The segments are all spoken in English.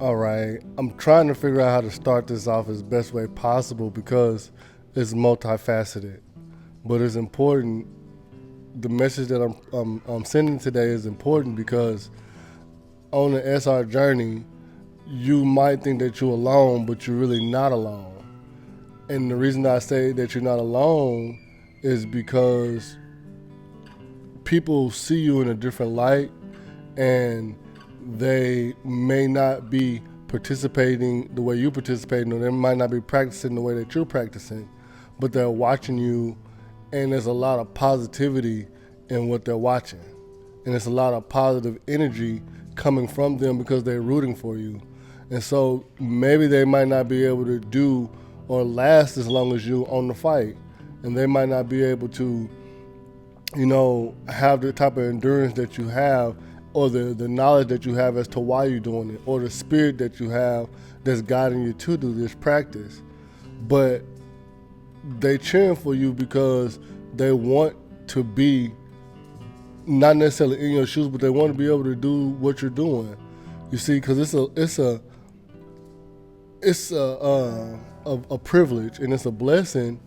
All right, I'm trying to figure out how to start this off as best way possible because it's multifaceted, but it's important. The message that I'm sending today is important because on the SR journey, you might think that you're alone, but you're really not alone. And the reason I say that you're not alone is because people see you in a different light, and they may not be participating the way you participating, or they might not be practicing the way that you're practicing, but they're watching you, and there's a lot of positivity in what they're watching, and there's a lot of positive energy coming from them because they're rooting for you. And so maybe they might not be able to do or last as long as you on the fight, and they might not be able to have the type of endurance that you have, or the knowledge that you have as to why you're doing it, or the spirit that you have that's guiding you to do this practice. But they cheering for you because they want to be not necessarily in your shoes, but they want to be able to do what you're doing. You see, because it's a privilege and it's a blessing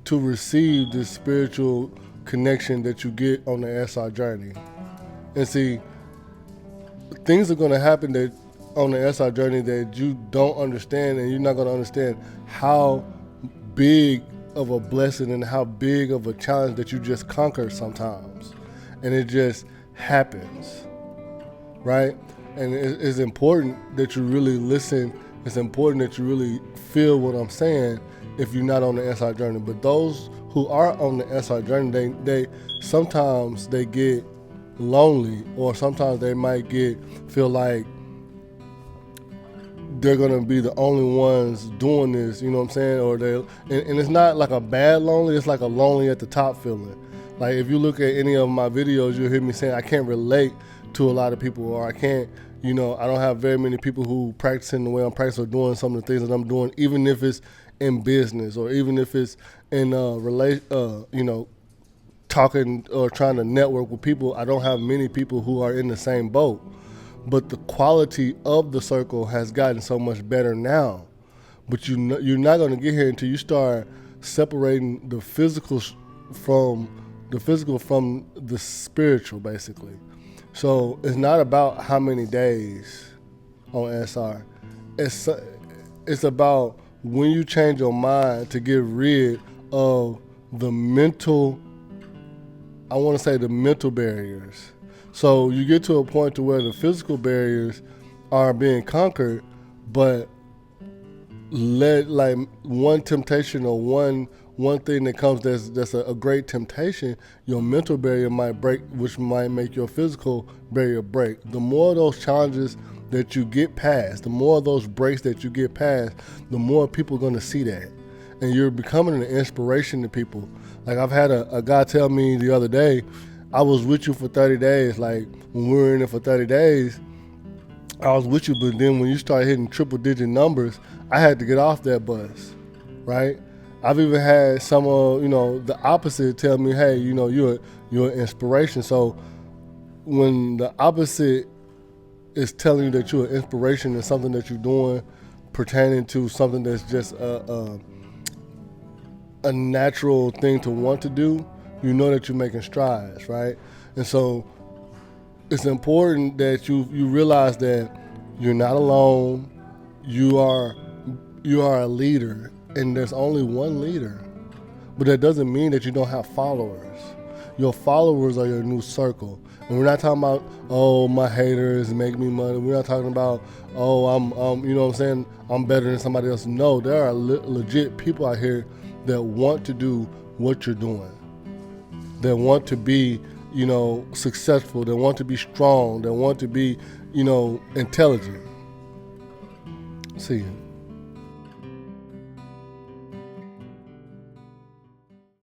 to receive this spiritual connection that you get on the SR journey. And see, things are going to happen that on the SR journey that you don't understand, and you're not going to understand how big of a blessing and how big of a challenge that you just conquer sometimes. And it just happens, right? And it's important that you really listen. It's important that you really feel what I'm saying if you're not on the SR journey. But those who are on the SR journey, they sometimes they get lonely, or sometimes they might feel like they're gonna be the only ones doing this, you know what I'm saying? Or and it's not like a bad lonely, it's like a lonely at the top feeling. Like if you look at any of my videos, you'll hear me saying I can't relate to a lot of people, or I can't, I don't have very many people who practicing the way I'm practicing or doing some of the things that I'm doing, even if it's in business or even if it's in talking or trying to network with people. I don't have many people who are in the same boat, but the quality of the circle has gotten so much better now. But you're not going to get here until you start separating the physical from the spiritual, basically. So it's not about how many days on SR. It's about when you change your mind to get rid of the mental, I want to say the mental barriers. So you get to a point to where the physical barriers are being conquered, but let like one temptation or one thing that comes that's a great temptation, your mental barrier might break, which might make your physical barrier break. The more of those challenges that you get past, the more of those breaks that you get past, the more people are going to see that. And you're becoming an inspiration to people. Like I've had a guy tell me the other day, I was with you for 30 days. Like when we were in it for 30 days, I was with you, but then when you start hitting triple digit numbers, I had to get off that bus, right? I've even had some of, the opposite tell me, hey, you're an inspiration. So when the opposite is telling you that you're an inspiration and something that you're doing pertaining to something that's just a natural thing to want to do, you know that you're making strides, right? And so it's important that you realize that you're not alone. You are a leader, and there's only one leader. But that doesn't mean that you don't have followers. Your followers are your new circle. And we're not talking about, oh, my haters make me money. We're not talking about, oh, I'm you know what I'm saying, I'm better than somebody else. No, there are legit people out here that want to do what you're doing. That want to be, successful. That want to be strong. That want to be, intelligent. See you.